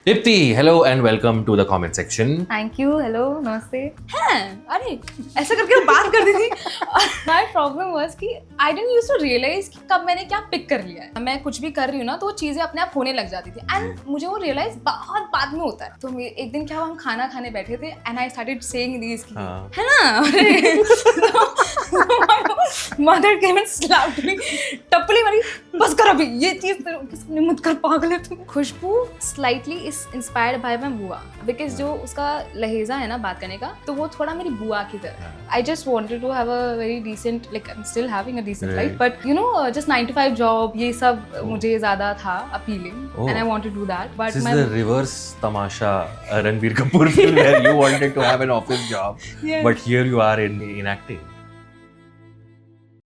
Dipti, hello and welcome to the comment section. Thank you hello नमस्ते हैं अरे ऐसा करके बात कर दी थी माय प्रॉब्लम वाज कि I didn't used to realise कि कब मैंने क्या पिक कर लिया है। मैं कुछ भी कर रही हूँ ना तो वो चीजें अपने आप होने लग जाती थी एंड मुझे वो रियलाइज बहुत बाद में होता है। तो एक दिन क्या हुआ, हम खाना खाने बैठे थे and I started saying this की है ना अरे mother came and slapped me, टपली मारी, बस कर अभी ये चीज किसने मत कर, पागल है तुम। Khushbu slightly is inspired by my बुआ बिकॉज जो उसका लहजा है ना बात करने का, तो वो थोड़ा मेरी बुआ की तरह। I just wanted to have a very decent, like I am still having a decent life, but you know just 9 to 5 job, ये सब मुझे ज्यादा था appealing and I wanted to do that. But This is the reverse Tamasha Ranbir Kapoor film where you wanted to have an office job, Yes. but here you are in acting.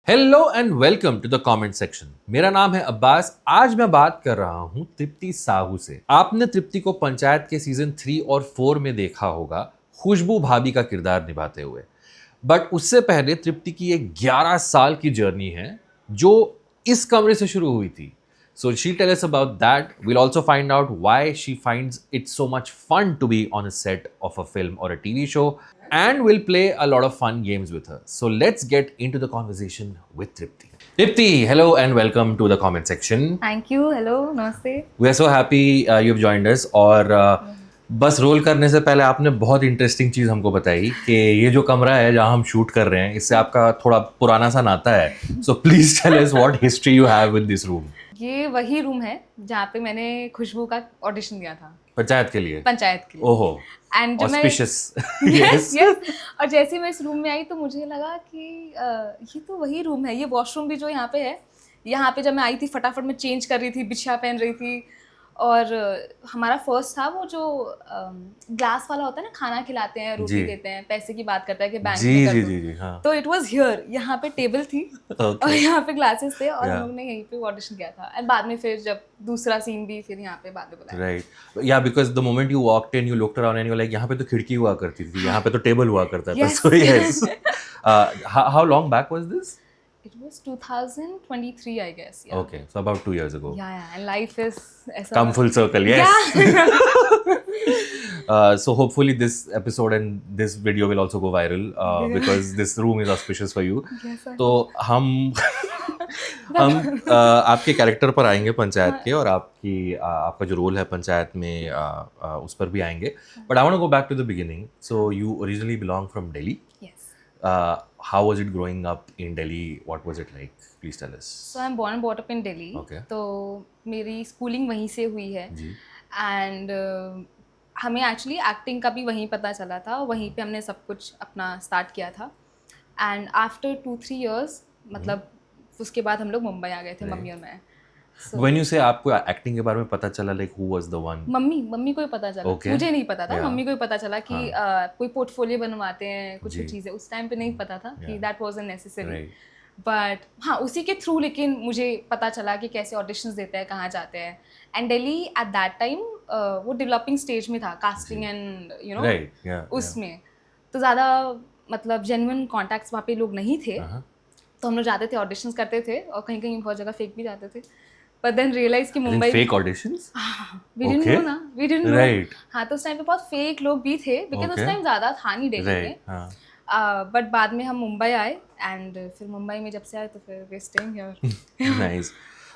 Hello and welcome to the comment section. मेरा नाम है अब्बास। आज मैं बात कर रहा हूं तृप्ति साहू से। आपने तृप्ति को पंचायत के सीजन 3 और 4 में देखा होगा खुशबू भाभी का किरदार निभाते हुए, बट उससे पहले तृप्ति की एक 11 साल की जर्नी है जो इस कमरे से शुरू हुई थी। So she'll tell us about that. We'll also find out why she finds it so much fun to be on a set of a film or a TV show, and we'll play a lot of fun games with her. So let's get into the conversation with Tripti. Tripti, hello and welcome to the comment section. Thank you hello नमस्ते। We are so happy you've joined us. और बस role करने से पहले आपने बहुत interesting चीज़ हमको बताई कि ये जो कमरा है जहाँ हम शूट कर रहे हैं, इससे आपका थोड़ा पुराना सा नाता है। So please tell us what history you have with this room. ये वही रूम है जहाँ पे मैंने खुशबू का ऑडिशन दिया था पंचायत के लिए। पंचायत के लिए। ओहो, एंड जब मैं auspicious. यस यस, और जैसे ही मैं इस रूम में आई तो मुझे लगा कि ये तो वही रूम है। ये वॉशरूम भी जो यहाँ पे है, यहाँ पे जब मैं आई थी फटाफट मैं चेंज कर रही थी, बिछिया पहन रही थी। और हमारा फर्स्ट था वो जो ग्लास वाला होता है ना, खाना खिलाते हैं, रोटी जी। देते हैं, पैसे की बात करता है कि बैंक जी में कर जी दो। जी जी हाँ। तो इट वाज हियर, यहाँ पे टेबल थी और Okay. यहाँ पे ग्लासेस थे और Yeah. हम लोग ने यहीं पे ऑडिशन किया था। एंड बाद में फिर जब दूसरा सीन भी फिर यहाँ पे बाद में बुलाया। Right. Yeah, because the moment you walked in, you looked around and you were like, यहाँ पे तो खिड़की हुआ करती थी, यहाँ पे तो टेबल हुआ करता था। Yes. So yes. How long back was this? It was 2023, I guess. Yeah. Okay, so about 2 years ago. Yeah, and life is ऐसा। Come full circle, yes. Yeah. So hopefully this episode and this video will also go viral because this room is auspicious for you. Yes, sir. तो हम आपके character पर आएंगे पंचायत के, और आपका जो रोल है पंचायत में उस पर भी आएंगे। But I want to go back to the beginning. So you originally belong from Delhi. Yes. How was it growing up in Delhi? What was it like? Please tell us. So I'm born and brought up in Delhi. Okay. तो मेरी schooling वहीं से हुई है। जी। And हमें actually acting का भी वहीं पता चला था, वहीं पे हमने सब कुछ अपना स्टार्ट किया था। एंड आफ्टर 2-3 years, मतलब उसके बाद हम लोग मुंबई आ गए थे, Right. मम्मी और मैं। When you say आपको एक्टिंग के बारे में पता चला, like who was the one? Mummy को ही पता चला। Okay. मुझे नहीं पता था। Yeah. मम्मी को ही पता चला कि कोई पोर्टफोलियो बनवाते हैं, कुछ जी। चीज़ें। उस टाइम पे नहीं पता था कि Yeah. That wasn't necessary. Right. But हाँ, उसी के थ्रू लेकिन मुझे पता चला कि कैसे ऑडिशंस देते हैं, कहाँ जाते हैं। And Delhi eight that time वो डेवलपिंग स्टेज में था, casting and you no Right. Yeah. उसमें तो ज़्यादा मतलब जेन्युइन कॉन्टैक्ट्स वहाँ पे लोग नहीं थे। Uh-huh. तो हम लोग जाते थे, ऑडिशंस करते थे और कहीं कहीं बहुत जगह फेक भी जाते थे। बट देन रियलाइज कि I think Mumbai fake auditions? We didn't Okay. Know ना, वी डिडंट नो। Right. हाँ, तो उस टाइम पे बहुत फेक लोग भी थे बिकॉज उस Okay. टाइम ज़्यादा था नहीं दिल्ली में। Right. हाँ. बट बाद में हम मुंबई आए एंड फिर मुंबई में जब से आए तो फिर we staying here. Nice.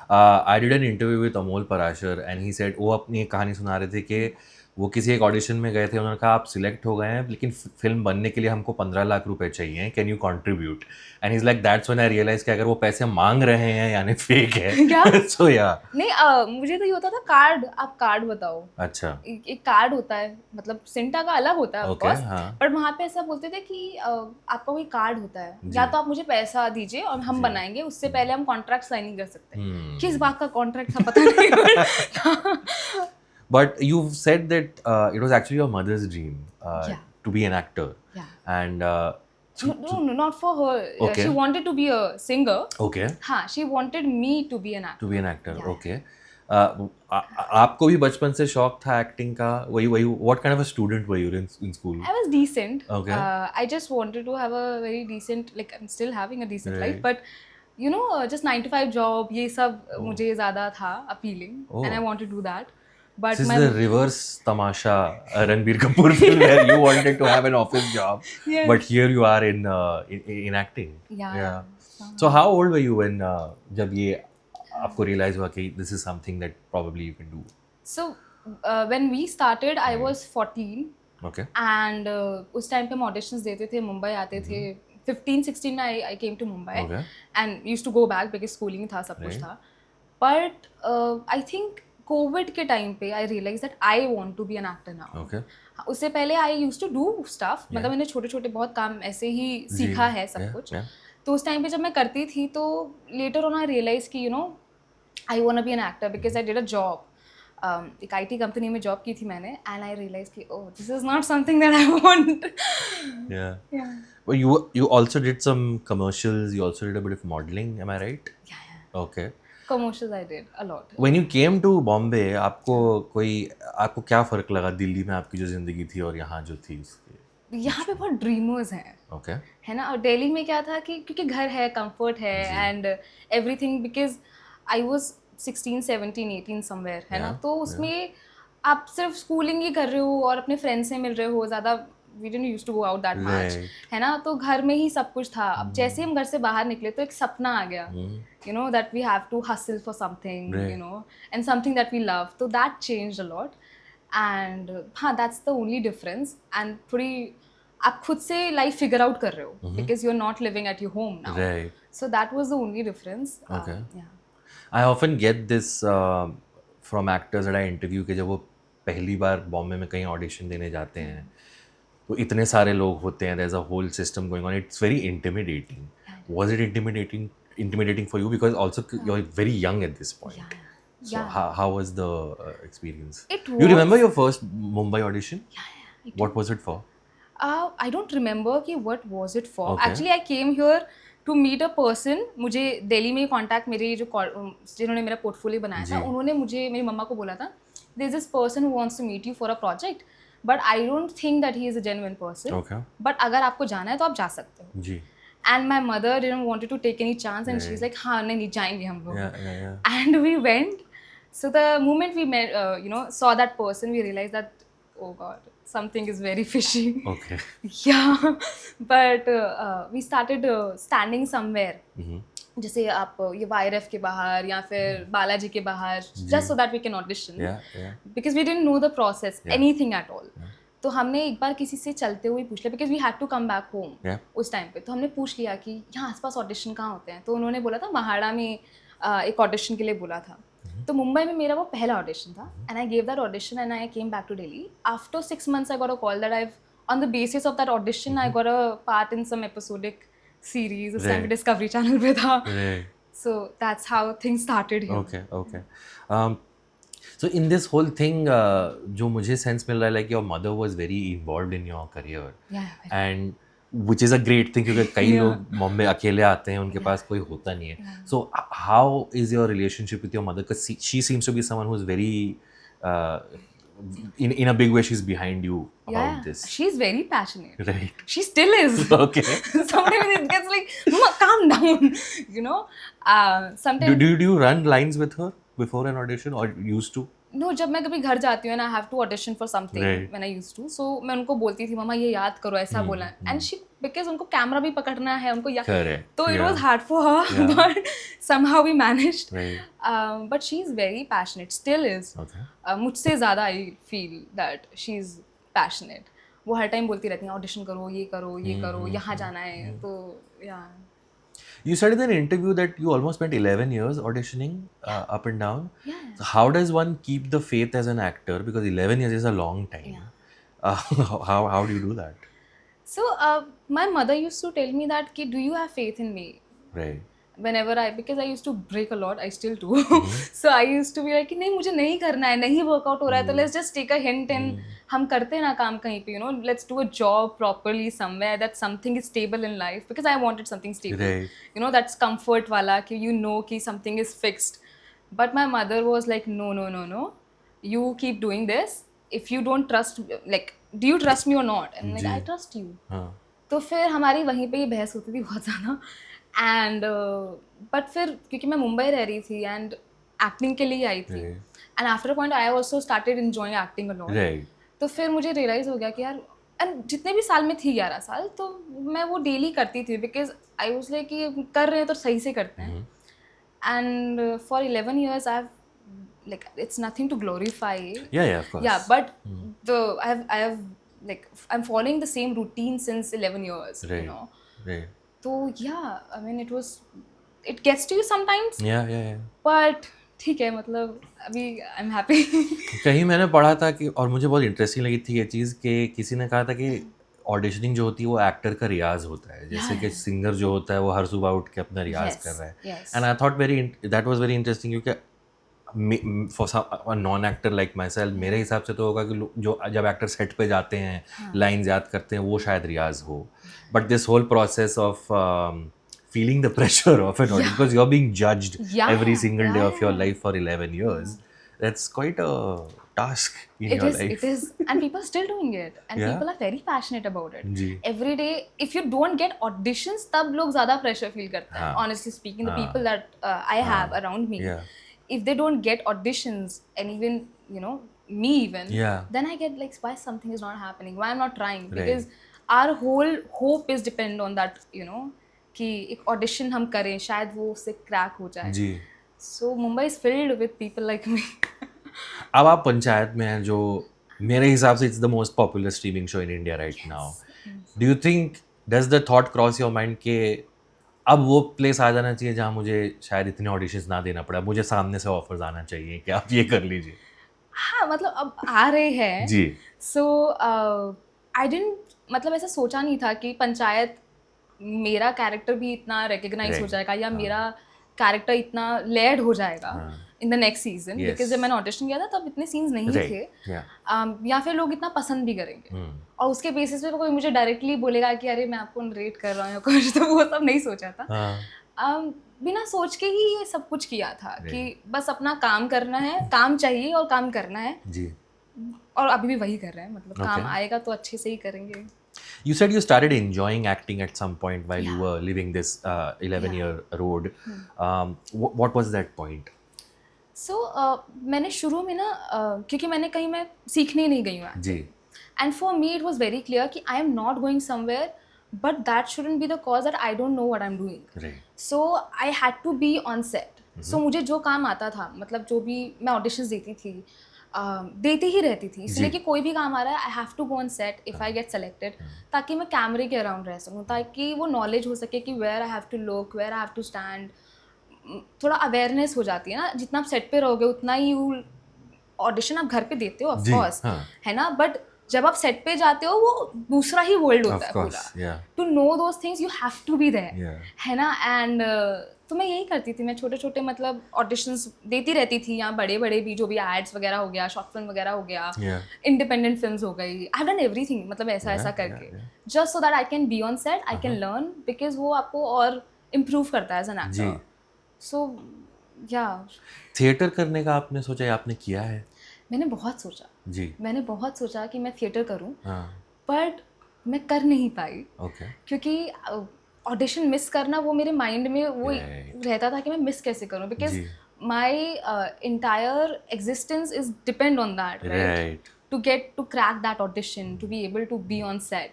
I did an interview with Amol Parashar and he said वो अपनी एक कहानी सुना रहे थे कि वो किसी एक ऑडिशन में गए थे, उन्होंने कहा आप सिलेक्ट हो गए हैं लेकिन फिल्म बनने के लिए हमको 15 लाख रुपए चाहिए, can you contribute? And he is like that's when I realise कि अगर वो पैसे मांग रहे हैं यानी फेक है। क्या? सो या नहीं, मुझे तो ये होता था कार्ड, आप कार्ड बताओ। अच्छा। एक कार्ड होता है, मतलब सिंटा का अलग होता है ऑफ Okay, कोर्स, हाँ। पर वहाँ पे ऐसा बोलते थे कि आपका कोई कार्ड होता है, या तो आप मुझे पैसा दीजिए और हम बनाएंगे, उससे पहले हम कॉन्ट्रैक्ट साइन नहीं कर सकते। किस बात का कॉन्ट्रैक्ट था पता नहीं। But you've said that it was actually your mother's dream Yeah. to be an actor. Yeah. And No, not for her. Okay. She wanted to be a singer. okay, हाँ, she wanted me to be an actor. to be an actor. Yeah. Okay. आपको भी बचपन से शौक था acting का? वही what kind of a student were you in school? I was decent. Okay. I just wanted to have a very decent, like I'm still having a decent Right. life, but you know, just 9 to 5 job, ये सब मुझे ज़्यादा था appealing, Oh. and I wanted to do that. But This is my the reverse Tamasha Ranbir Kapoor film where you wanted to have an office job, Yes. but here you are in acting. Yeah. So how old were you when जब ये आपको realize हुआ कि this is something that probably you can do? So when we started, I was 14. Okay. And उस time पे हम auditions देते थे, मुंबई आते थे. 15-16 में I came to Mumbai Okay. And used to go back because schooling था, सब कुछ Right. था. बट आई थिंक कोविड के टाइम पे I realise that I want to be an actor now. Okay. उससे पहले I used to do stuff, मतलब मैंने छोटे छोटे बहुत काम ऐसे ही सीखा है सब कुछ. तो उस टाइम पे जब मैं करती थी तो लेटर ऑन आई रियलाइज कि you know I want to be an actor because I did a job. एक IT कंपनी में जॉब की थी मैंने एंड आई रियलाइज कि oh this is not something that I want. Yeah. Well, you also did some commercials. You also did a bit of modeling. Am I right? Yeah. Okay. Commercials I did a lot. When you came to Bombay, आपको क्या फर्क लगा दिल्ली में आपकी जो जिंदगी थी और यहाँ जो थी उसके? यहाँ पे बहुत ड्रीमर्स हैं. Okay. है ना. और दिल्ली में क्या था कि क्योंकि घर है, कंफर्ट है and everything, because I was 16, 17, 18 somewhere, है ना. तो उसमें आप सिर्फ स्कूलिंग ही कर रहे हो और अपने फ्रेंड्स से मिल रहे हो, ज़्यादा we didn't used to go out that much, है ना. तो घर में ही सब कुछ था. अब जैसे हम घर से बाहर निकले तो एक सपना आ गया, you know, that we have to hustle for something, you know, and something that we love. तो that changed a lot and हाँ, that's the only difference. And थोड़ी आप खुद से लाइफ फिगर आउट कर रहे हो because you are not living at your home now. So that was the only difference. I often get this from actors that I interview कि जब वो पहली बार बॉम्बे में कहीं ऑडिशन देने जाते हैं तो इतने सारे लोग होते हैं, there's a whole system going on. It's very intimidating. Was it intimidating for you because also you're very young at this point? So how was the experience? You remember your first Mumbai audition? Yeah. What was it for? I don't remember कि what was it for. Actually, I came here to meet a person. मुझे दिल्ली में contact, मेरे जो जिन्होंने मेरा portfolio बनाया था, उन्होंने मुझे, मेरी मम्मा को बोला था there is this person who wants to meet you for a project, but I don't think that he is a genuine person. Okay. But अगर आपको जाना है तो आप जा सकते हो. जी. And my mother didn't wanted to take any chance, and she's like, हाँ नहीं जाएंगे हम लोग. Yeah. And we went. So the moment we met, saw that person, we realized that, oh God, something is very fishy. Okay. Yeah, but we started standing somewhere. जैसे आप ये YRF के बाहर या फिर बालाजी के बाहर, just so that we can audition. Yeah. Because we didn't know the process, anything at all. तो हमने एक बार किसी से चलते हुए पूछ लिया, because we had to come back home उस टाइम पे. तो हमने पूछ लिया कि यहाँ आसपास ऑडिशन कहाँ होते हैं. तो उन्होंने बोला था महाड़ा में एक ऑडिशन के लिए बोला था. तो मुंबई में मेरा वो पहला ऑडिशन था and I gave that audition and I came back to Delhi. After 6 months I got a call that I on the basis of that audition I got a part in some episodic series. उस time पे Discovery channel पे था. So that's how things started here. Okay. So in this whole thing, जो मुझे sense मिल रहा है like your mother was very involved in your career. And which is a great thing क्योंकि कई लोग बॉम्बे अकेले आते हैं, उनके पास कोई होता नहीं है. So how is your relationship with your mother? Because she seems to be someone who's very in a big way she's behind you about this. She's very passionate. Right. She still is. Okay. Sometimes it gets like, Mama, calm down. You know. Sometimes. Do you run lines with her before an audition or used to? No, जब मैं कभी घर जाती हूँ ना, I have to audition for something when I used to. So मैं उनको बोलती थी, मम्मा ये याद करो, ऐसा बोला है. And she, because उनको कैमरा भी पकड़ना है, उनको याद. तो it was hard for her, but somehow we managed. But she's very passionate, still is. मुझसे ज़्यादा I feel that she's passionate. वो हर टाइम बोलती रहती हैं, ऑडिशन करो, ये करो, ये करो, यहाँ जाना है. तो yeah. You said in an interview that you almost spent 11 years auditioning up and down. Yeah. So how does one keep the faith as an actor? Because 11 years is a long time. Yeah. How do you do that? So my mother used to tell me that, do you have faith in me? Right. Whenever because I used to break a lot, I still do. So I used to be like कि नहीं मुझे नहीं करना है, नहीं workout हो रहा है, तो let's just take a hint and हम करते हैं ना काम कहीं पे, you know, let's do a job properly somewhere that something is stable in life, because I wanted something stable. Right. You know, that's comfort वाला कि you know कि something is fixed. But my mother was like, no, you keep doing this. If you don't trust, like, do you trust me or not? And like, I trust you. तो फिर हमारी वहीं पे ही बहस होती थी बहुत ज़्यादा. एंड बट फिर क्योंकि मैं मुंबई रह रही थी एंड एक्टिंग के लिए आई थी, and after a point I also started enjoying acting a lot. Right. तो फिर मुझे रियलाइज हो गया कि यार, एंड जितने भी साल में थी 11 साल, तो मैं वो डेली करती थी बिकॉज आई वाज लाइक कि कर रहे हैं तो सही से करते हैं. And for 11 years I have, like, it's nothing to glorify. Yeah, of course. Yeah, but I have like, I'm following the same routine since 11 years. Right. You know. Right. So yeah, I mean it gets to you sometimes. Yeah. But ठीक है, मतलब अभी I'm happy. कहीं मैंने पढ़ा था कि, और मुझे बहुत इंटरेस्टिंग लगी थी ये चीज़, कि किसी ने कहा था कि ऑडिशनिंग जो होती है वो एक्टर का रियाज होता है, जैसे कि सिंगर जो होता है वो हर सुबह उठ के अपना रियाज कर रहा है. Yes. And I thought that was very interesting, क्योंकि for non actor like myself, मेरे हिसाब से तो होगा कि जो जब एक्टर सेट पे जाते हैं लाइन्स याद करते हैं वो शायद रियाज हो. But this whole process of feeling the pressure of an audience, because you're being judged every single day of your life for 11 years. That's quite a task in your life. It is, and people are still doing it, and Yeah. people are very passionate about it. जी. Every day, if you don't get auditions, तब लोग ज़्यादा pressure feel करते हैं. हाँ. Honestly speaking, the people that I have around me, Yeah. if they don't get auditions, and even, you know, me even, Yeah. then I get like, why something is not happening? Why I'm not trying? Right. Because our whole hope is depend on that, you know, कि एक audition हम करें, शायद वो उससे crack हो जाए. जी. So Mumbai is filled with people like me. अब आप पंचायत में हैं, जो मेरे हिसाब से it's the most popular streaming show in India right now. Do you think, does the thought cross your mind कि अब वो प्लेस आ जाना चाहिए जहाँ मुझे शायद इतने ऑडिशंस ना देना पड़ा, मुझे सामने से ऑफर्स आना चाहिए कि आप ये कर लीजिए? हाँ, मतलब अब आ रहे हैं. जी. सो आई डिडंट, मतलब ऐसा सोचा नहीं था कि पंचायत मेरा कैरेक्टर भी इतना रिकग्नाइज हो जाएगा, या मेरा कैरेक्टर इतना लेयर्ड हो जाएगा in the next season. Because जब मैंने ऑडिशन किया था तब इतने सीन्स नहीं थे, या फिर लोग इतना पसंद भी करेंगे. और उसके बेसिस पे कोई मुझे डायरेक्टली बोलेगा कि अरे मैं आपको नरेट कर रहा हूँ या कुछ, तो वो सब नहीं सोचा था. बिना सोच के ही ये सब कुछ किया था कि बस अपना काम करना है, काम चाहिए और काम करना है जी. और अभी भी वही कर रहे हैं, मतलब काम आएगा तो अच्छे से ही करेंगे. You said you started enjoying acting at some point while you were living this 11-year road. What was that point? So मैंने शुरू में ना, क्योंकि मैंने कहीं मैं सीखने नहीं गई हूँ जी. And for me it was very clear कि I am not going somewhere, but that shouldn't be the cause that I don't know what I'm doing. Right. So I had to be on set. So मुझे जो काम आता था, मतलब जो भी मैं ऑडिशंस देती थी, देती ही रहती थी, इसलिए कि कोई भी काम आ रहा है I have to go on set if I get selected, ताकि मैं कैमरे के अराउंड रह सकूँ, ताकि वो नॉलेज हो सके कि where I have to look, where I have to stand. थोड़ा अवेयरनेस हो जाती है ना, जितना आप सेट पे रहोगे उतना ही ऑडिशन आप घर पे देते हो ऑफ कोर्स, है ना, बट जब आप सेट पे जाते हो वो दूसरा ही वर्ल्ड होता है पूरा. To know those things you have to be there, है ना. एंड तो मैं यही करती थी, मैं छोटे छोटे मतलब ऑडिशंस देती रहती थी, यहाँ बड़े बड़े भी, जो भी एड्स वगैरह हो गया, शॉर्ट फिल्म वगैरह हो गया, इंडिपेंडेंट फिल्म्स हो गई. आई हैव डन एवरीथिंग, मतलब ऐसा करके, just so that I can be on set, I can learn, because वो आपको और इम्प्रूव करता है एज एन एक्टर. सो या थिएटर करने का आपने सोचा या आपने किया है? मैंने बहुत सोचा जी. मैंने बहुत सोचा कि मैं थिएटर करूं, बट मैं कर नहीं पाई. क्योंकि ऑडिशन मिस करना वो मेरे माइंड में वो रहता था कि मैं मिस कैसे करूं, because my entire existence is depend on that, right, to get to crack that audition, to be able to be on set.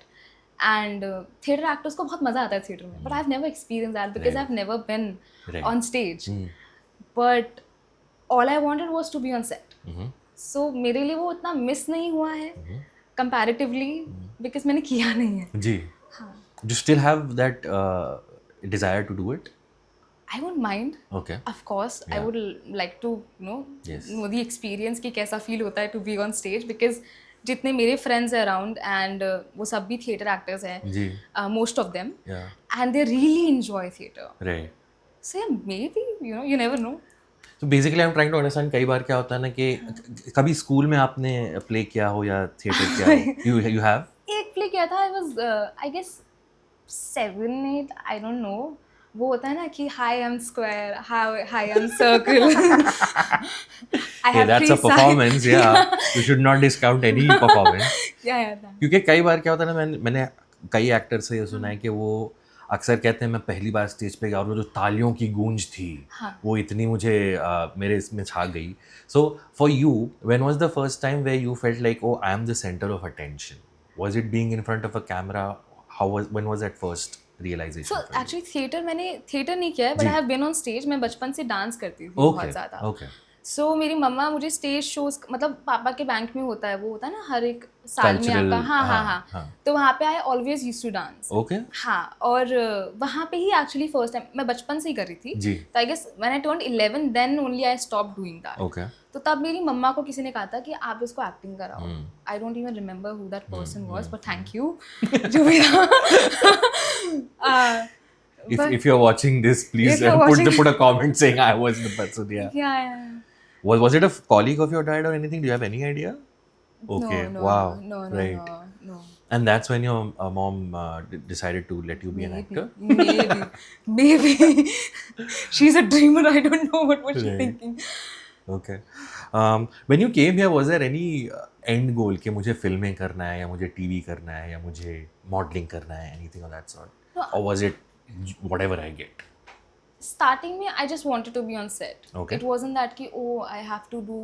And theatre actors को बहुत मजा आता है थिएटर में, but I have never experience that because I have never been on stage. But all I wanted was to be on set. So मेरे लिए वो इतना मिस नहीं हुआ है कंपैरेटिवली, बिकॉज मैंने किया नहीं है जी. Do you still have that desire to do it? I won't mind. Okay. Of course, I would like to, know the experience कि कैसा feel होता है to be on stage, because जितने मेरे friends हैं around and वो सब भी theatre actors हैं, most of them, and they really enjoy theatre. Right. So yeah, maybe you never know. So basically I'm trying to understand, कई बार क्या होता है ना कि कभी स्कूल में आपने play किया हो या theatre किया हो? You have? एक play किया था, I was I guess 7, 8, I don't know. वो होता है ना कि hi I'm square, hi I'm circle. I have that's a performance. You should not discount any performance. Yeah. क्योंकि कई बार क्या होता है ना, मैंने कई एक्टर से ये सुना है कि वो अक्सर कहते हैं मैं पहली बार स्टेज पे गया और वो जो तालियों की गूंज थी हाँ. वो इतनी मुझे मेरे इसमें छा गई. So for you when was the first time where you felt like oh I am the centre of attention? Was it being in front of a camera? How was when was that first realisation? So actually मैंने theatre नहीं किया है, but I have been on stage. मैं बचपन से dance करती थी okay बहुत ज़्यादा. ओके. सो मेरी मम्मा मुझे स्टेज शोज, मतलब पापा के बैंक में होता है, वो होता है ना हर एक साल में Cultural, आपका. हाँ हाँ हाँ, हाँ. हाँ. तो वहाँ पे I always use to dance. Okay. हाँ, और वहाँ पे ही एक्चुअली फर्स्ट टाइम मैं बचपन से ही कर रही थी. जी. तो I guess when I turned 11 then only I stop doing that. Okay. तो तब मेरी मम्मा को किसी ने कहा था कि आप इसको एक्टिंग कराओ. I don't even remember who that person was, but thank you जो भी था. If you're watching this, please If you're put a comment saying I was the person. Yeah. yeah. Was it a colleague of your dad or anything? Do you have any idea? Okay. No, Wow. no, Right. no. And that's when your mom decided to let you be an actor? Maybe. She's a dreamer. I don't know what was she Right. thinking. Okay. When you came here, was there any end goal कि मुझे फिल्में करना है या मुझे TV करना है या मुझे मॉडलिंग करना है, anything of that sort? No. Or was it whatever I get? Starting में I just wanted to be on set. Okay. It wasn't that कि I have to do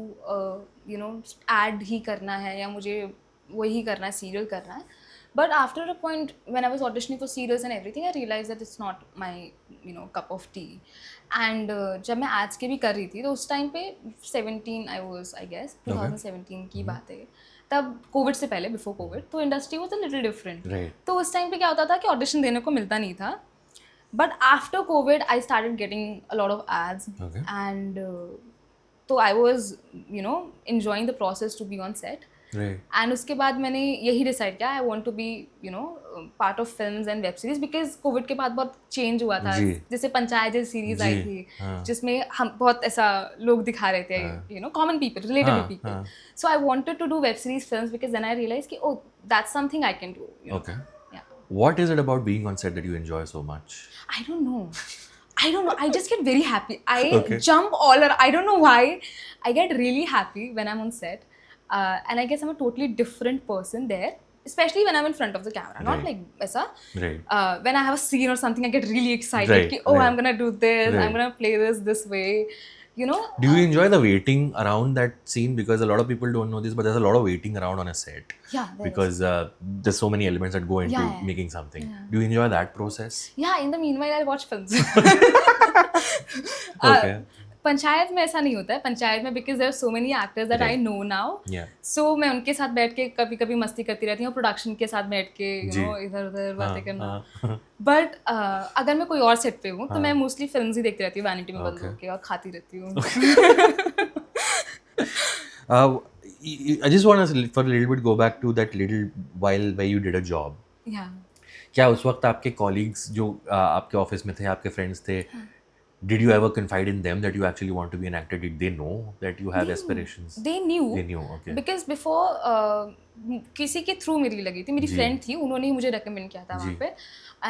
ad ही करना है या मुझे वही करना है, serial करना है. But after a point, when I was auditioning for serials and everything, I realized that it's not my cup of tea. And जब मैं ads के भी कर रही थी तो उस टाइम पे 17 I was, I guess 2017 की बात है. तब कोविड से पहले, बिफोर कोविड, तो industry was a little different. तो उस टाइम पे क्या होता था कि ऑडिशन देने को मिलता नहीं था. But after Covid I started getting a lot of ads and तो I was enjoying the process to be on set. एंड उसके बाद मैंने यही डिसाइड किया I want to be part of films and web series, because Covid के बाद बहुत चेंज हुआ था. जैसे पंचायत जैसी सीरीज आई थी जिसमें हम बहुत ऐसा लोग दिखा रहे थे, common people, relatable people. So I wanted to do web series films because then I realise कि oh that's something I can do. Okay. What is it about being on set that you enjoy so much? I don't know. I just get very happy. I jump all around. I don't know why. I get really happy when I'm on set. And I guess I'm a totally different person there, especially when I'm in front of the camera. Not like aisa. Right. When I have a scene or something, I get really excited. Ki, I'm gonna do this. I'm gonna play this way. Do you enjoy the waiting around that scene? Because a lot of people don't know this, but there's a lot of waiting around on a set. Yeah. Because there's so many elements that go into making something. Yeah. Do you enjoy that process? Yeah. In the meanwhile, I'll watch films. Okay. Panchayat में ऐसा नहीं होता है. पंचायत में because there are so many actors that I know now, so मैं उनके साथ बैठ के कभी कभी मस्ती करती रहती हूँ, प्रोडक्शन के साथ बैठ के इधर उधर बातें करना. बट अगर मैं कोई और सेट पे हूँ तो मैं मोस्टली फिल्म्स ही देखती रहती हूँ वैनिटी में बंद होके और खाती रहती हूँ. I just want to for a little bit go back to that little while where you did a job. Yeah. क्या उस वक्त आपके कॉलीग्स जो आपके ऑफिस में थे, आपके फ्रेंड्स थे, did you ever confide in them that you actually want to be an actor? Did they know that you have aspirations? They knew. Okay. Because before किसी के थ्रू मेरी लगी थी, मेरी फ्रेंड थी, उन्होंने ही मुझे recommend किया था वहाँ पे.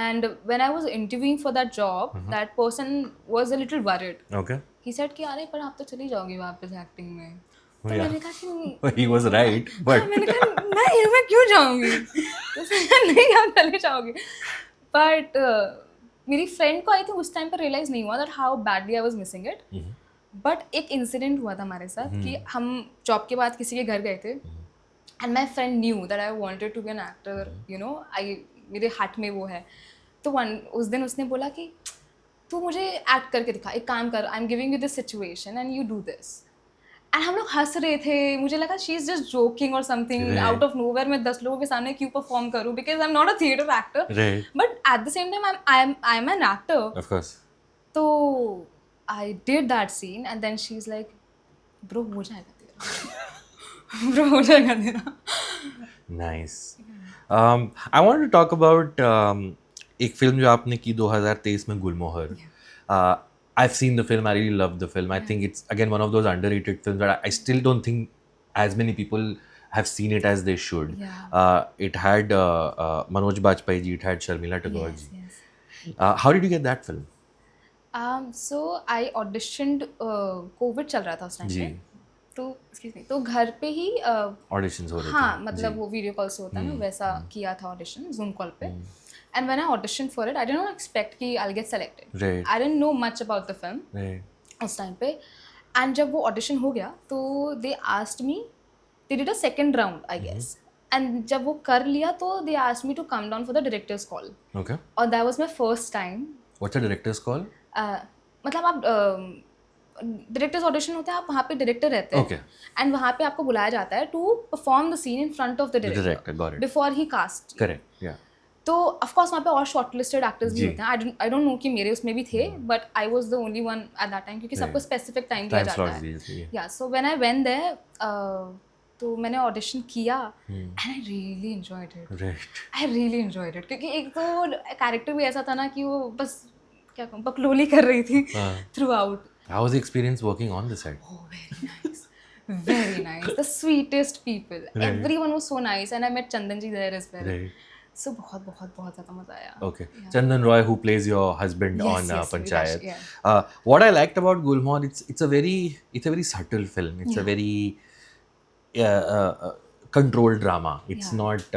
And when I was interviewing for that job, that person was a little worried. Okay. He said कि अरे पर आप तो चली जाओगी वापस एक्टिंग में. तो मैंने कहा कि he was right, but मैंने कहा नहीं, मैं क्यों जाऊँगी? तो नहीं, आप चले जाओगे. But मेरी फ्रेंड को आई थिंक उस टाइम पर रियलाइज नहीं हुआ that how badly I was missing it. But एक इंसिडेंट हुआ था हमारे साथ कि हम जॉब के बाद किसी के घर गए थे and my friend knew that I wanted to be an actor, मेरे हार्ट में वो है. तो उस दिन उसने बोला कि तू मुझे एक्ट करके दिखा, एक काम कर, I am giving you this situation and you do this. And हम लोग हंस रहे थे, मुझे लगा शी इज जस्ट जोकिंग और समथिंग आउट ऑफ नोवेयर. मैं 10 लोगों के सामने क्यों परफॉर्म करूं, because I am not a theatre actor, but at the same time I am an actor. Of course. तो I did that scene and then she is like bro हो जाएगा तेरा. ब्रो हो जाएगा तेरा. Nice. I want to talk about एक film जो आपने की 2023 में, गुलमोहर. I've seen the film. I really love the film. I think it's again one of those underrated films that I still don't think as many people have seen it as they should. It had Manoj Bajpayee ji, it had Sharmila Tagore ji. Yes. How did you get that film? So I auditioned. COVID चल रहा था उस time पे. तो excuse me, तो घर पे ही auditions हो रहे थे? हाँ मतलब वो वीडियो कॉल से होता है ना वैसा किया था ऑडिशन जूम कॉल पे and when I audition for it I didn't expect कि I will get selected Right. I didn't know much about the film Right. उस टाइम पे एंड जब वो ऑडिशन हो गया तो they asked me they did a second round I guess and जब वो कर लिया तो they asked me to come down for the directors call Okay. और that was my first time What's the director's call? मतलब आप directors audition होता है आप वहाँ पे डायरेक्टर रहते हैं Okay. एंड वहाँ पे आपको बुलाया जाता है to perform the scene in front of the The director, director got it. Before he cast Correct. Yeah. तो ऑफ कोर्स वहाँ पे और शॉर्टलिस्टेड एक्टर्स भी जी। होते हैं आई डोंट नो कि मेरे उसमें भी थे but I was the only one at that time क्योंकि सबको स्पेसिफिक टाइम दिया Time जाता slots है दिए थे, yeah. या so when I went there तो मैंने ऑडिशन किया and I really enjoyed it Right. I really enjoyed it क्योंकि एक तो कैरेक्टर भी ऐसा था ना कि वो बस क्या कहूँ बकलोली कर रही थी हाँ. Through out How was the experience working on the set? Oh, very nice. Very nice. The sweetest people. Right. Everyone was so nice and I met Chandan ji there as well. Right. So बहुत बहुत बहुत ज़्यादा मज़ा आया. Okay. Chandan Roy, who plays your husband Yes, on yes, Panchayat. Vilash, yeah. What I liked about Gulmohar, it's a very subtle film. It's a very controlled drama. It's Yeah. not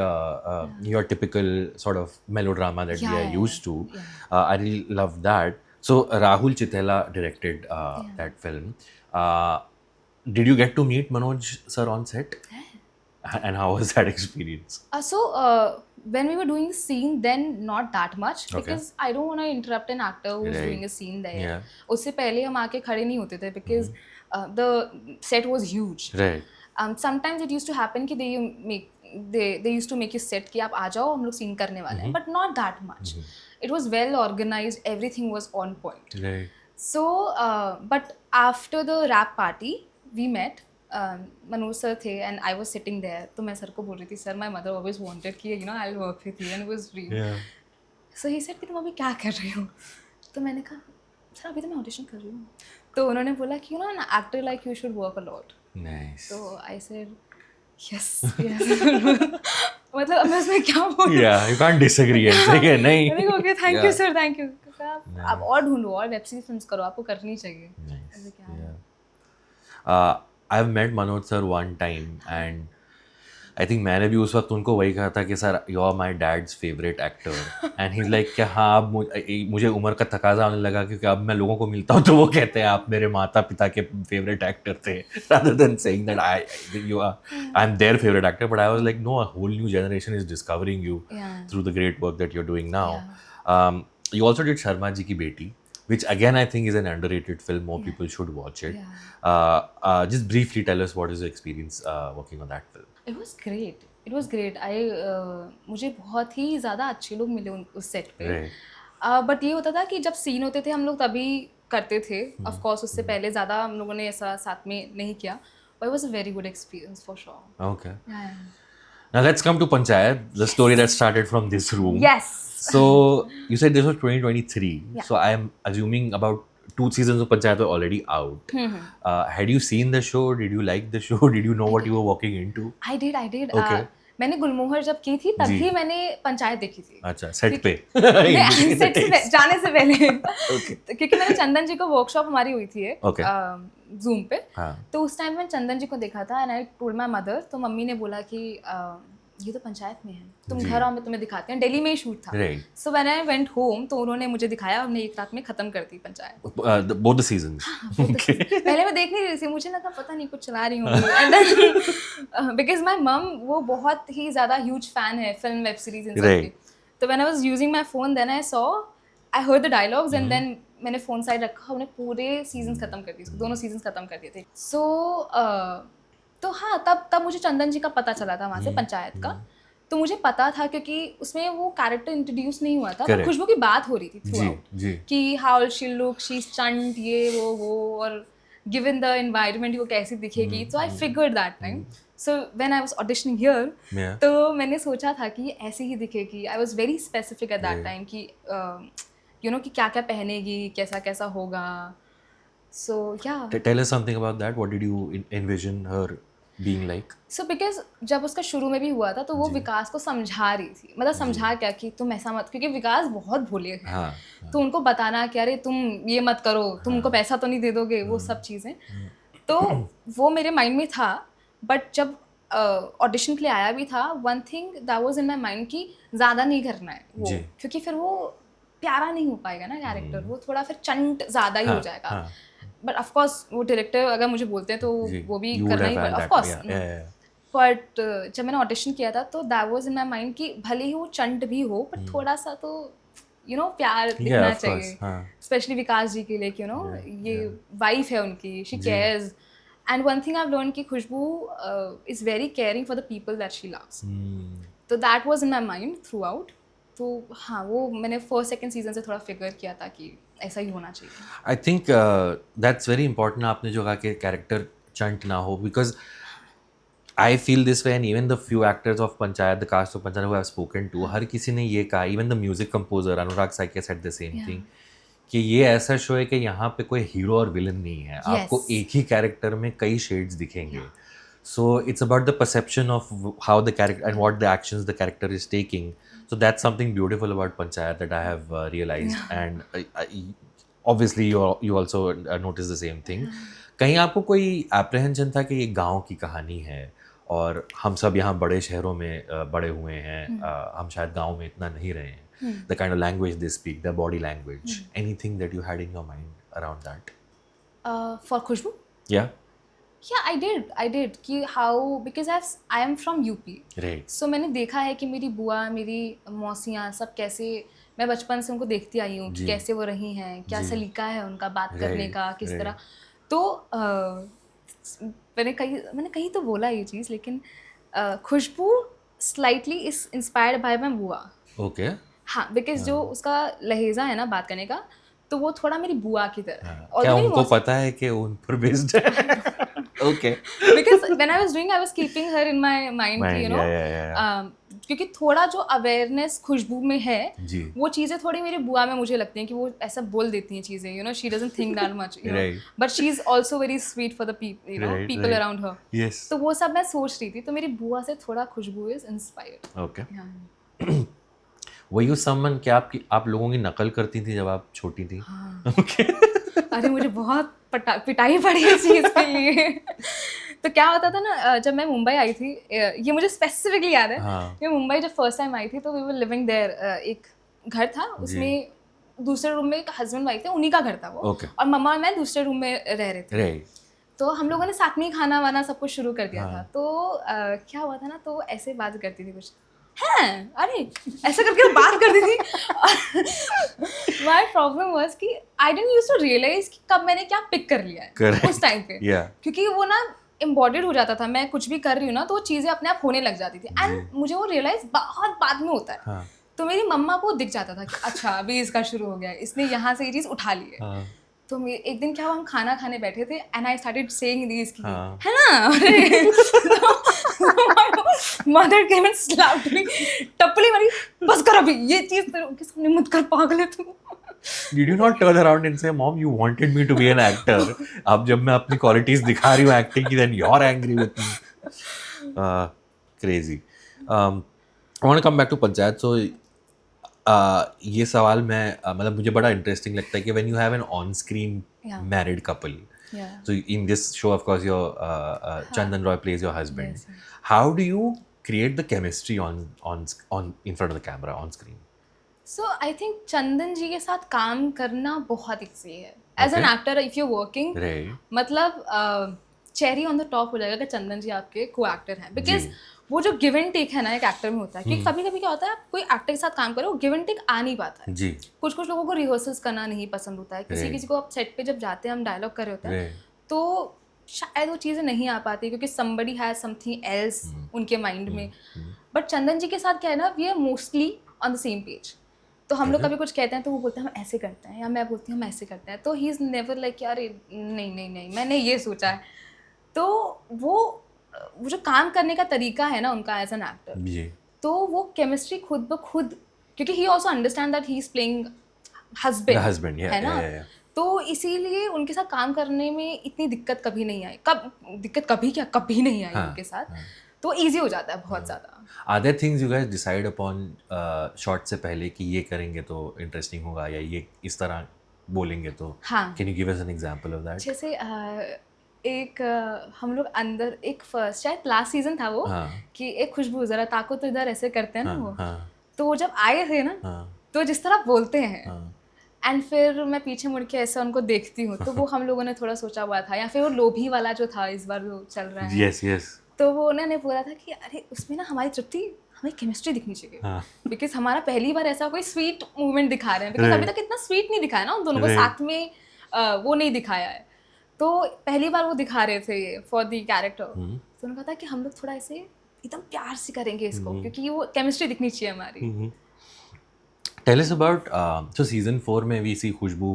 your typical sort of melodrama that we Yeah, are yeah, used to. yeah. I really love that. So Rahul Chitela directed that film. Did you get to meet Manoj sir on set? And how was that experience? So when we were doing the scene, then not that much Okay. because I don't want to interrupt an actor who's Right. doing a scene there. Yeah. उससे पहले हम आके खड़े नहीं होते थे because the set was huge. Right. Sometimes it used to happen कि they used to make you sit कि आप आ जाओ हम लोग scene करने वाले हैं but not that much. It was well organized. Everything was on point. Right. So, but after the rap party, we met. Manoj sir थे and I was sitting there. तो मैं सर को बोल रही थी sir my mother always wanted कि I'll work with you and it was dream. Yeah. So he said कि तुम अभी क्या कर रही हो? तो मैंने कहा सर अभी तो मैं ऑडिशन कर रही हूँ. तो उन्होंने बोला कि an actor like you should work a lot. Nice. So I said yes. मतलब अब मैं उसमें क्या बोलूँ? Yeah, you can't disagree and say कि नहीं. मैंने कहा okay thank you Yeah. Sir thank you. आप और ढूंढो और वेब सीरीज फिल्म्स करो आपको करनी चाहिए. Nice. ऐसे क्या है? Yeah. I've met Manoj sir one time and I think मैंने भी उस वक्त उनको वही कहा था कि sir you are my dad's favourite actor and he like कि हाँ अब मुझे उम्र का तकाजा आने लगा क्योंकि अब मैं लोगों को मिलता हूँ तो वो कहते हैं आप मेरे माता पिता के फेवरेट एक्टर थे rather than saying that I'm their favorite actor but I was like no a whole new generation is discovering you Yeah. through the great work that you're doing now. Yeah. You also did Sharma Ji Ki Beti which again I think is an underrated film. More people should watch it. Yeah. Just briefly tell us what is your experience working on that film. It was great. It was great. मुझे बहुत ही ज़्यादा अच्छे लोग मिले उस set पे. Right. But ये होता था कि जब सीन होते थे हम लोग तभी करते थे. ऑफ कोर्स उससे पहले ज़्यादा हम लोगों ने ऐसा साथ में नहीं किया. But it was a very good experience for sure. Okay. Yeah. Now let's come to Panchayat, the story that started from this room. Yes. So you said this was 2023. Yeah. So I am assuming about 2 seasons of Panchayat were already out. Had you seen the show? Did you like the show? Did you know what you were walking into? I did. Okay. मैंने गुलमोहर जब की थी तभी जी. मैंने पंचायत देखी थी. अच्छा set पे नहीं, सेट से जाने से पहले Okay. क्योंकि मैंने चंदन जी को वर्कशॉप हमारी हुई थी Okay. जूम पे. हाँ. तो उस टाइम मैंने चंदन जी को देखा था and I told my mother. तो मम्मी ने बोला कि ये तो पंचायत में है तुम जी. घर आओ मैं तुम्हें दिखाते हैं. दिल्ली में ही शूट था. Right. So when I went home तो उन्होंने मुझे दिखाया. हमने एक रात में खत्म कर दी panchayat. Both the seasons. Okay. पहले मैं देख नहीं रही थी. मुझे लगा पता नहीं कुछ चला रही हूँ बिकॉज माई मम वो बहुत ही ज़्यादा ह्यूज फैन है फिल्म वेब सीरीज इन सब Right. की. तो when I was using my phone then I saw I heard the dialogues and then मैंने फ़ोन साइड रखा. हमने पूरे सीजन्स खत्म कर दिए. दोनों सीजन्स खत्म कर दिए थे. सो तो हाँ तब मुझे चंदन जी का पता चला था वहाँ से पंचायत का. तो मुझे पता था क्योंकि उसमें वो कैरेक्टर इंट्रोड्यूस नहीं हुआ था. Correct. खुशबू की बात हो रही थी जी थ्रू जी. कि how she look she stunt ये वो और गिवन द एनवायरनमेंट वो कैसी दिखेगी. So I figured that time. So when I was auditioning here Yeah. तो मैंने सोचा था कि ये ऐसी ही दिखेगी. I was very specific at that Right. Time कि यू नो कि क्या क्या पहनेगी कैसा कैसा होगा. सो या Tell us something about that. What did you envision her being like? So because जब उसका शुरू में भी हुआ था तो वो विकास को समझा रही थी. मतलब समझा क्या कि तुम ऐसा मत क्योंकि विकास बहुत भोले हैं. हाँ. तो उनको बताना कि अरे तुम ये मत करो तुम उनको पैसा तो नहीं दे दोगे वो सब चीज़ें. तो वो मेरे माइंड में था, बट जब ऑडिशन के लिए आया भी था, one thing that was in my mind कि ज़्यादा नहीं करना है वो, जी। क्योंकि फिर वो प्यारा नहीं हो पाएगा ना कैरेक्टर, वो थोड़ा फिर चंट ज़्यादा ही हो हाँ, जाएगा। हाँ, बट ऑफ कोर्स वो डायरेक्टर अगर मुझे बोलते हैं तो जी, वो भी you would करना have ही had पड़ेगा, of that, course. yeah, yeah, yeah. But जब मैंने ऑडिशन किया था तो that was in my mind कि भले ही वो चंट भी हो, पर थोड़ा सा तो प्यार दिखना of course, चाहिए, हाँ, स्पेशली विकास जी के लिए, ये वाइफ है उनकी, शी जी। Cares. And one thing I have learn कि Khushbu is very caring for the people that she loves, so that was in my mind throughout. तो हाँ, वो मैंने फर्स्ट सेकंड सीजन से थोड़ा फिगर किया था कि ऐसा ही होना चाहिए। I think that's very important आपने जो कहा कि कैरेक्टर चंट ना हो, because I feel this way, and even the few actors of Panchayat, the cast of Panchayat who I've spoken to, हर किसी ने ये कहा, even the music composer Anurag Saike said the same Yeah. thing, कि ये ऐसा show है कि यहाँ पे कोई हीरो और विलन नहीं है, आपको एक ही कैरेक्टर में कई शेड्स दिखेंगे. So it's about the perception of how the character and what the actions the character is taking. So that's something beautiful about Panchayat that I have realized, and obviously you also notice the same thing. कहीं आपको कोई apprehension था कि ये गांव की कहानी है और हम सब यहाँ बड़े शहरों में बड़े हुए हैं, हम शायद गांव में इतना नहीं रहे हैं, the kind of language they speak, their body language, anything that you had in your mind around that? For Khushbu? Yeah. Yeah, I did कि how, because I am from UP. Right. So मैंने देखा है कि मेरी बुआ, मेरी मौसियाँ सब कैसे, मैं बचपन से उनको देखती आई हूँ कि कैसे वो रही हैं, क्या सलीका है उनका बात करने का, किस तरह। तो मैंने कहीं तो बोला ये चीज़, लेकिन Khushbu slightly is inspired by my बुआ। Okay. हाँ, बिकॉज जो उसका लहेजा है ना बात करने का, तो वो थोड़ा मेरी बुआ की तरह है। और क्या मेरी उनको पता है कि उन पर बेस्ड है? Okay. because when I was doing, I was keeping her in my mind, yeah. क्योंकि थोड़ा जो अवेयरनेस खुशबू में है, जी. वो चीज़ें थोड़ी मेरी बुआ में मुझे लगती हैं कि वो ऐसा बोल देती हैं चीज़ें, she doesn't think that much, Right. but she's also very sweet for the people, Right, people right. around her. Yes. तो वो सब मैं सोच रही थी, तो मेरी बुआ से थोड़ा खुशबू is inspired. Okay. Yeah. Were you someone क्या आप लोगों की नकल करती थी जब आप छोटी थी? हाँ. Okay. अरे मुझे बहुत पिटाई पड़ी इस चीज़ के लिए। तो क्या होता था ना, जब मैं मुंबई आई थी, ये मुझे स्पेसिफिकली याद है, मैं मुंबई जब फर्स्ट टाइम आई थी तो वी वर लिविंग देयर, एक घर था, उसमें दूसरे रूम में एक हस्बैंड वाइफ थे, उन्हीं का घर था वो, और मम्मा और मैं दूसरे रूम में रह रहे थे। तो हम लोगों ने साथ में ही खाना वाना सब कुछ शुरू कर दिया था। तो क्या हुआ था ना, तो ऐसे बात करती थी कुछ, हैं अरे ऐसा करके वो बात करती थी। माय प्रॉब्लम वाज कि I didn't used to realise कि कब मैंने क्या पिक कर लिया है उस टाइम पे, क्योंकि वो ना एम्बॉडीड हो जाता था, मैं कुछ भी कर रही हूँ ना तो वो चीज़ें अपने आप होने लग जाती थी, एंड मुझे वो रियलाइज बहुत बाद में होता है। तो मेरी मम्मा को दिख जाता था कि अच्छा अभी इसका शुरू हो गया, इसने यहाँ से ये चीज़ उठा ली है। तो एक दिन क्या हुआ, हम खाना खाने बैठे थे, and I started saying this की है ना, mother came and slapped me, टपली मारी, बस कर अभी ये चीज़ तेरे सामने मत कर, पागल है तू। Did you not turn around and say, Mom, you wanted me to be an actor? अब जब मैं अपनी qualities दिखा रही हूँ acting की, then you're angry with me. Crazy. I want to come back to Panchayat. So ये सवाल मैं मतलब मुझे बड़ा interesting लगता है कि when you have an on-screen married couple. So in this show, of course, your Chandan Roy plays your husband. Yes. How do you create the chemistry on in front of the camera on screen? So I think चंदन जी के साथ काम करना बहुत easy है। As an actor, if you're working, मतलब cherry on the top हो जाएगा कि चंदन जी आपके को एक्टर हैं, बिकॉज वो जो गिव एंड टेक है ना एक एक्टर में होता है, क्योंकि कभी कभी क्या होता है, आप कोई एक्टर के साथ काम करो, गिव एंड टेक आ नहीं पाता है। कुछ लोगों को रिहर्सल्स करना नहीं पसंद होता है, किसी को आप सेट पे जब जाते हैं, हम डायलॉग कर रहे होते हैं, तो शायद वो चीज़ें नहीं आ पाती क्योंकि somebody has something else उनके माइंड में। बट चंदन जी के साथ क्या है ना, we are mostly on the same page. तो हम लोग कभी कुछ कहते हैं तो वो बोलते हैं हम ऐसे करते हैं, या मैं बोलती हूँ हम ऐसे करते हैं, तो ही इज़ नेवर लाइक यार नहीं मैंने ये सोचा है। तो वो जो काम करने का तरीका है ना उनका एज एन एक्टर, तो वो केमिस्ट्री खुद ब खुद, क्योंकि he also understand that he is playing husband है ना, तो इसीलिए उनके साथ काम करने में इतनी दिक्कत कभी नहीं आई। कभी नहीं आई उनके साथ, तो इजी हो जाता है बहुत ज़्यादा। Are there things you guys decide upon shot से पहले कि ये करेंगे तो इंटरेस्टिंग होगा, या ये इस तरह बोलेंगे तो? हाँ। Can you give us an example of that? जैसे एक हम लोग अंदर एक फर्स्ट शायद लास्ट सीजन था वो हाँ कि एक खुशबू जरा ताको तो इधर ऐसे करते हैं ना वो, हाँ तो वो जब आए थे ना हाँ तो जिस तरह बोलते हैं हाँ एंड फिर मैं पीछे मुड़ के ऐसा उनको देखती हूँ तो वो हम लोगों ने थोड़ा सोचा हुआ था, या फिर वो लोभी वाला जो था इस बार जो चल रहा है, यस यस तो वो उन्होंने बोला था कि अरे उसमें ना हमारी तृप्ति, हमें केमिस्ट्री दिखनी चाहिए हाँ बिकॉज हमारा पहली बार ऐसा कोई स्वीट मूवमेंट दिखा रहे हैं, बिकॉज अभी Right. तक इतना स्वीट नहीं दिखाया ना उन दोनों को Right. साथ में वो नहीं दिखाया है, तो पहली बार वो दिखा रहे थे ये फॉर द कैरेक्टर, तो उन्होंने कहा था कि हम लोग थोड़ा ऐसे एकदम प्यार से करेंगे इसको क्योंकि वो केमिस्ट्री दिखनी चाहिए हमारी। Tell us about so season 4 में we see Khushbu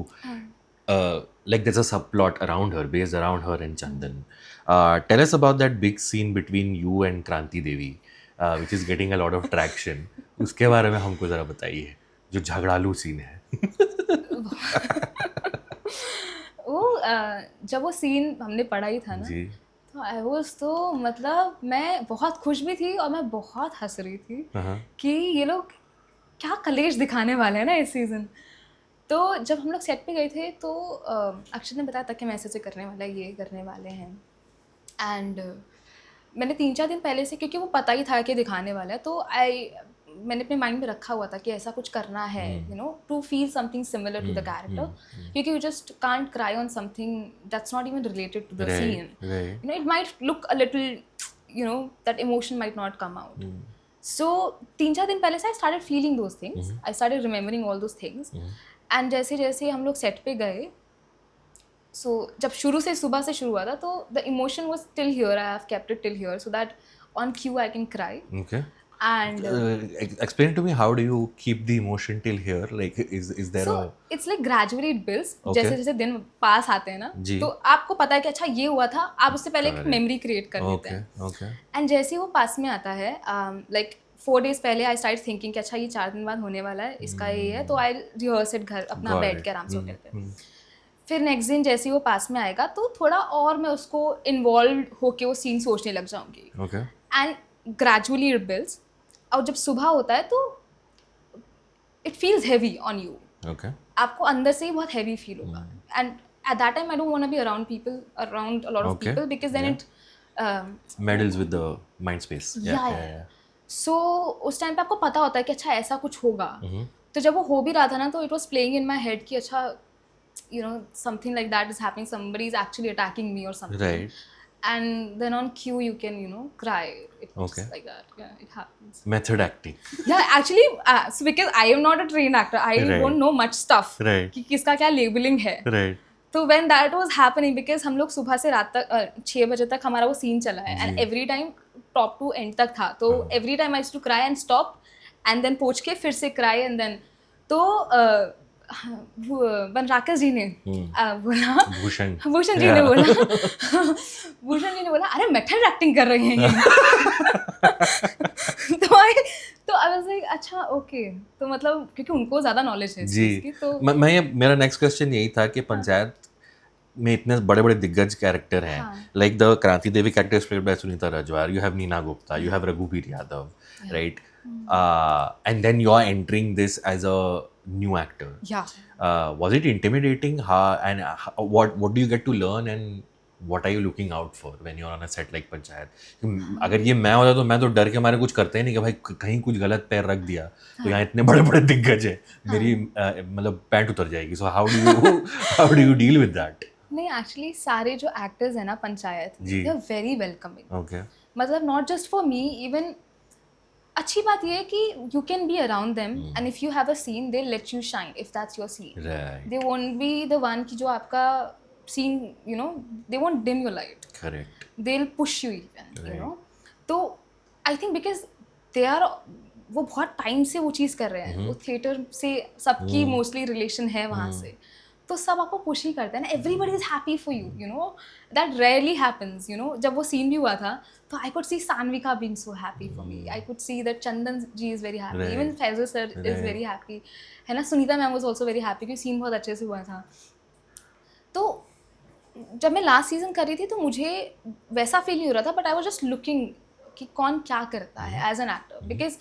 like there's a subplot around her based around her and Chandan. Tell us about that big scene between you and Kranti Devi which is getting a lot of traction. उसके बारे में हमको ज़रा बताइए जो झगड़ालू scene है। वो जब वो सीन हमने पढ़ा ही था ना जी तो आई वाज, तो मतलब मैं बहुत खुश भी थी और मैं बहुत हंस रही थी कि ये लोग क्या कलेश दिखाने वाले हैं ना इस सीज़न। तो जब हम लोग सेट पे गए थे तो अक्षत ने बताया था कि मैं ऐसे करने वाला है, ये करने वाले हैं, एंड मैंने 3-4 दिन पहले से, क्योंकि वो पता ही था कि दिखाने वाला है, तो मैंने अपने माइंड में रखा हुआ था कि ऐसा कुछ करना है, you know, to feel something similar to the character, क्योंकि you just can't cry on something that's not even related to the scene, you know, it might look a little, you know, that emotion might not come out. So 3-4 दिन पहले से I started feeling those things. I started remembering all those things. And जैसे जैसे हम लोग set पे गए, so जब शुरू से सुबह से शुरू हुआ था तो the emotion was till here. I have kept it till here so that on cue I can cry. Okay. And explain to me how do you keep the emotion till here? Like is there so a it's like gradually it builds. Okay. जैसे जैसे दिन पास आते हैं ना जी. तो आपको पता है कि अच्छा ये हुआ था, आप उससे पहले एक मेमोरी क्रिएट कर लेते हैं। Okay. एंड जैसे ही वो पास में आता है, लाइक 4 days पहले आई स्टार्ट थिंकिंग कि अच्छा ये 4 दिन बाद होने वाला है, इसका ये है, तो आई रिहर्स इट घर अपना Got बैठ it. के आराम से होटल पे। फिर नेक्स्ट दिन जैसे ही वो पास में आएगा तो थोड़ा और मैं उसको इन्वॉल्व होके वो सीन सोचने लग जाऊंगी, Okay. And gradually it builds. और जब सुबह होता है तो it feels heavy on you, Okay. आपको अंदर से ही बहुत हैवी फील होगा, and at that time I don't want to be around people, around a lot of Okay. People, because then it Meddles with the mind space. Yeah. So उस time पे आपको पता होता है कि अच्छा ऐसा कुछ होगा, तो जब वो हो भी रहा था ना तो it was playing in my head कि अच्छा, you know, something like that is happening, somebody is actually attacking me और something, Right. And then on cue you can, you know, cry, it's Okay. Like that, या it happens. Method acting. Yeah, actually, so because I am not a trained actor, I Right. don't know much stuff Right. कि किसका क्या labelling है। Right. तो when that was happening, because हम लोग सुबह से रात तक 6 बजे तक हमारा वो सीन चला है, and every time top to end तक था, तो every time I used to cry and stop and then पहुंच के फिर से क्राई, एंड देन तो वनराकेश जी ने बोला, भूषण जी ने बोला भूषण जी ने बोला अरे मेथड एक्टिंग कर रहे हैं ये। तो आई वाज लाइक अच्छा ओके, तो मतलब क्योंकि उनको ज़्यादा नॉलेज है इस चीज़ की, तो मेरा नेक्स्ट क्वेश्चन यही था कि पंचायत में इतने बड़े बड़े दिग्गज कैरेक्टर हैं, like the Kranti Devi character played by Sunita Rajwar, you have Neena Gupta, you have Raghubir Yadav, right, and then you are entering this as a new actor. Yeah. Was it intimidating? What do you get to learn and what are you looking out for when you're on a set like panchayat? अगर ये मैं होता तो मैं तो डर के मारे कुछ करते ही नहीं कि भाई कहीं कुछ गलत पैर रख दिया तो यहाँ इतने बड़े बड़े दिग्गज है, मेरी मतलब पैंट उतर जाएगी. So how do you deal with that? नहीं, एक्चुअली सारे जो एक्टर्स हैं ना Panchayat, they are very welcoming. Okay. मतलब not just for me, even अच्छी बात ये है कि you can be around them and if you have a scene they let you shine if that's your scene. They won't be the one की जो आपका scene, you know, they won't dim your light. Correct. They will push you even, you no. तो I think because they are, वो बहुत time से वो चीज़ कर रहे हैं, वो थिएटर से सबकी मोस्टली रिलेशन है वहाँ से, तो सब आपको पुश ही करते हैं ना. Everybody is happy for you, you know. That rarely happens, you know. जब वो सीन भी हुआ था तो I could see Sanvika being so happy for me. I could see that Chandan ji is very happy, even Faisal sir is very happy, है ना. Sunita ma'am was also very happy क्योंकि scene बहुत अच्छे से हुआ था. तो जब मैं लास्ट सीजन कर रही थी तो मुझे वैसा फील नहीं हो रहा था, but I was just looking कि कौन क्या करता है एज एन एक्टर, बिकॉज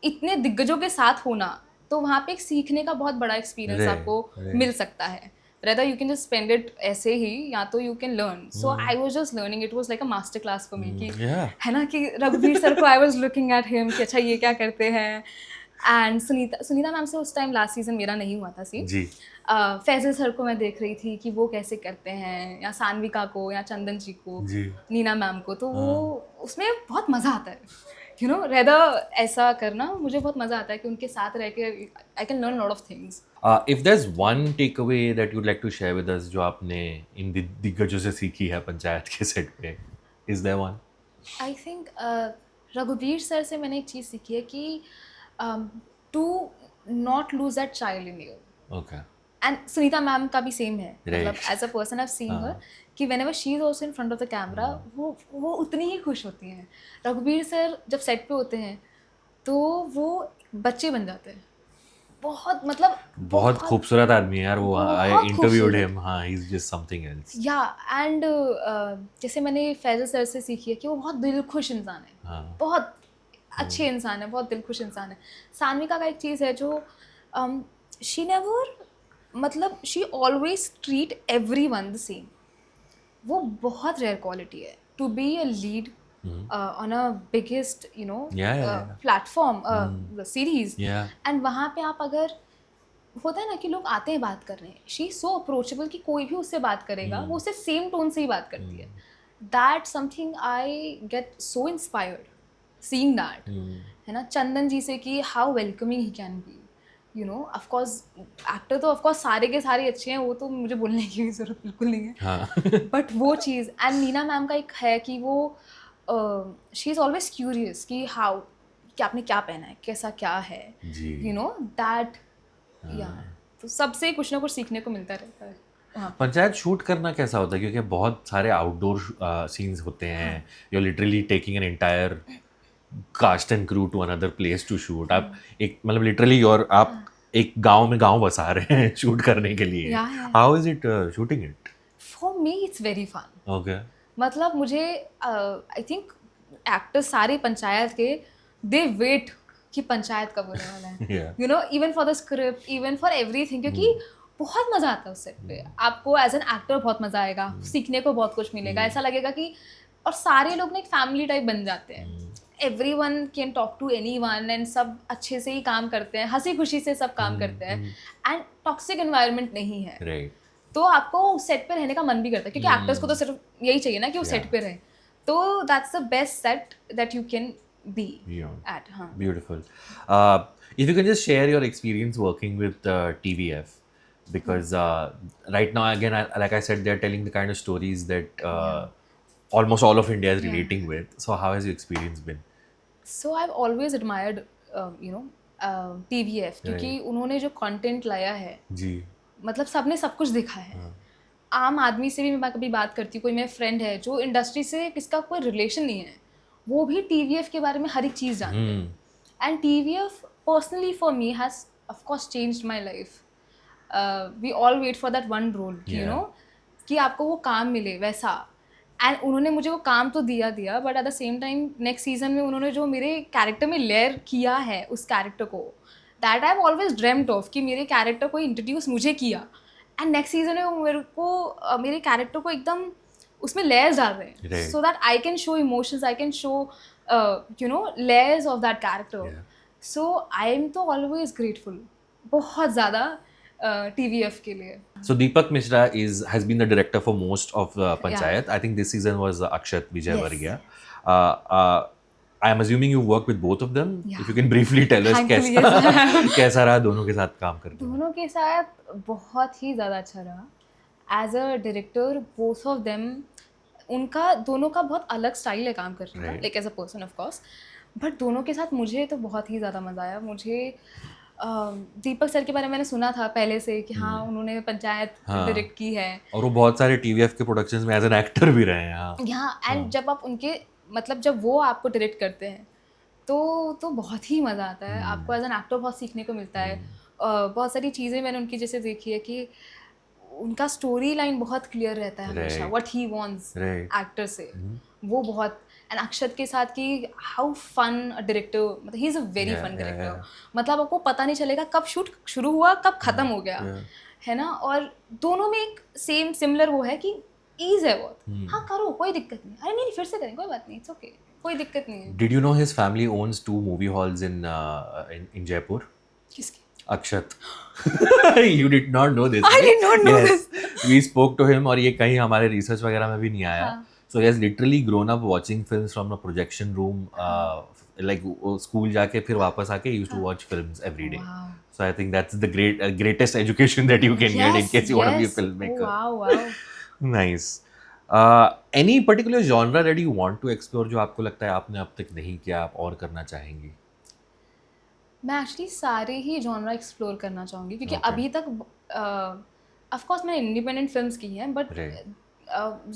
इतने दिग्गजों के साथ होना, तो वहाँ पे एक सीखने का बहुत बड़ा एक्सपीरियंस आपको मिल सकता है. rather you can just spend it ऐसे ही या तो you can learn. So I was just learning. It was like a master class for me कि Yeah. है ना कि रघुवीर सर को I was looking at him कि अच्छा ये क्या करते हैं. एंड सुनीता मैम से उस टाइम लास्ट सीजन मेरा नहीं हुआ था सीन जी. फैजल सर को मैं देख रही थी कि वो कैसे करते हैं, या सानविका को, या चंदन जी को, जी. नीना मैम को, तो वो उसमें बहुत मज़ा आता है, यू नो. रेदर ऐसा करना मुझे बहुत मज़ा आता है कि उनके साथ रह के I can learn lot of things. If there's one takeaway that you'd like to share with us जो आपने इन दिग्गजों से सीखी है पंचायत के सेट पे, is there one? I think Raghubir sir से मैंने एक चीज़ सीखी है कि to not lose that child in you. Okay. And Sunita ma'am का भी सेम है, मतलब Right. As a person I seen her कि whenever she is also in front of the camera वो उतनी ही खुश होती हैं. रघुवीर सर जब सेट पे होते हैं तो वो बच्चे बन जाते हैं. बहुत मतलब बहुत खूबसूरत आदमी है यार वो. I बहुत interviewed खूबसूरत. him. हाँ, he's just something else. या एंड जैसे मैंने फैजल सर से सीखी है कि वो बहुत दिलखुश इंसान है. हाँ. बहुत अच्छे इंसान है, बहुत दिलखुश इंसान है. सानविका का एक चीज़ है जो शी नेवर, मतलब she always treat everyone the same. वो बहुत रेयर क्वालिटी है to be a lead on a biggest you know Yeah. Platform series. Yeah. And वहाँ पे आप अगर, होता है ना कि लोग आते हैं बात कर रहे हैं, शी सो अप्रोचेबल कि कोई भी उससे बात करेगा वो उससे सेम टोन से ही बात करती है. That something I get so inspired seeing that, है ना. चंदन जी से कि how welcoming he can be, you know. Of course actor तो ऑफ कोर्स सारे के सारे अच्छे हैं, वो तो मुझे बोलने की भी जरूरत बिल्कुल नहीं है. हाँ. बट वो चीज़, एंड नीना मैम का एक है कि वो शी इज़ ऑलवेज क्यूरियस कि हाउ, कि आपने क्या पहना है, कैसा क्या है, जी. You know that. या तो सबसे कुछ ना कुछ सीखने को मिलता रहता है. हाँ. पंचायत शूट करना कैसा होता है, क्योंकि बहुत सारे आउटडोर सीन्स होते हैं. You are literally taking an entire cast and crew to another place to shoot. आप एक मतलब लिटरली आप एक गांव में गांव बसा रहे हैं शूट करने के लिए. Yeah. How is it shooting it? For me it's very fun. Okay. मतलब मुझे आई थिंक एक्टर्स सारे पंचायत के दे वेट कि पंचायत कब होने वाला है, Yeah. You know. Even for the script, even for everything, क्योंकि बहुत मज़ा आता है उस सेट पे. आपको एज एन एक्टर बहुत मज़ा आएगा, सीखने को बहुत कुछ मिलेगा. ऐसा लगेगा कि, और सारे लोग ना एक फैमिली टाइप बन जाते हैं. Everyone can talk to anyone and सब अच्छे से ही काम करते हैं, हंसी खुशी से सब काम करते हैं, एंड टॉक्सिक एनवायरनमेंट नहीं है. राइट. तो आपको सेट पे रहने का मन भी करता है, क्योंकि एक्टर्स को तो सिर्फ यही चाहिए ना कि वो सेट पे रहे. तो that's the best set that you can be at. हाँ. Beautiful. If you can just share your experience working with TVF, because right now again, like I said, they're telling the kind of stories that almost all of India is relating with. So how has your experience been? So I've always admired you know TVF, क्योंकि उन्होंने जो content लाया है, जी. मतलब सबने सब कुछ देखा है. आम आदमी से भी मैं कभी बात करती हूँ, कोई मेरा फ्रेंड है जो इंडस्ट्री से किसका कोई रिलेशन नहीं है, वो भी TVF के बारे में हर एक चीज़ जानते हैं. And TVF personally for me has of course changed my life. We all wait for that one role, you know, कि आपको वो काम मिले वैसा. एंड उन्होंने मुझे वो काम तो दिया, but at the same time next season में उन्होंने जो मेरे कैरेक्टर में लेयर किया है उस कैरेक्टर को, that I have always dreamed of कि मेरे कैरेक्टर को इंट्रोड्यूस मुझे किया. एंड नेक्स्ट सीजन में वो मेरे को मेरे कैरेक्टर को एकदम उसमें लेयर्स डाल रहे हैं, so that I can show emotions, I can show you know layers of that character. So I am तो ऑलवेज ग्रेटफुल, बहुत ज़्यादा TVF के लिए. So Deepak Mishra has been the director for most of Panchayat. I think this season was Akshat Vijayvargiya. I am assuming you work with both of them. Yeah. If you can briefly tell us कैसा रहा दोनों के साथ काम करके. दोनों के साथ बहुत ही ज़्यादा अच्छा रहा. As a director both of them, उनका दोनों का बहुत अलग स्टाइल है काम करने का, like as a person of course. But दोनों के साथ मुझे तो बहुत ही ज़्यादा मज़ा आया. मुझे दीपक सर के बारे में मैंने सुना था पहले से कि हाँ उन्होंने पंचायत डायरेक्ट की है, और वो बहुत सारे TVF के प्रोडक्शंस में एज एन एक्टर भी रहे हैं. यहाँ एंड जब आप उनके, मतलब जब वो आपको डायरेक्ट करते हैं तो बहुत ही मज़ा आता है. आपको एज एन एक्टर बहुत सीखने को मिलता है. बहुत सारी चीज़ें मैंने उनकी जैसे देखी है कि उनका स्टोरी लाइन बहुत क्लियर रहता है हमेशा, व्हाट ही वांट्स एक्टर से, वो बहुत. एंड अक्षत के साथ कि हाउ फन डायरेक्टर, मतलब he is a very fun director. मतलब आपको पता नहीं चलेगा कब शूट शुरू हुआ कब ख़त्म हो गया. है ना, और दोनों में एक सेम सिमिलर वो है कि ईज है बहुत, हाँ करो कोई दिक्कत नहीं, अरे नहीं फिर से करें कोई बात नहीं, इट्स ओके, कोई दिक्कत नहीं है। Did you know his family owns 2 movie halls in Jaipur? किसकी? Akshat. You did not know this. I right? did not know Yes. We spoke to him और ये कहीं हमारे रिसर्च वगैरह में भी नहीं आया. हाँ. So he has literally grown up watching films from a projection room. Like school जाके फिर वापस आके he used to watch films every day. Wow. So I think that's the greatest education that you can get in case you want to be a yes. filmmaker. Oh, wow. Nice. Any particular genre that you want to explore जो आपको लगता है आपने अब तक नहीं किया, आप और करना चाहेंगी? मैं एक्चुअली सारे ही जॉनरा एक्सप्लोर करना चाहूँगी क्योंकि Okay. अभी तक ऑफ कोर्स मैंने इंडिपेंडेंट फिल्म्स की हैं बट Right.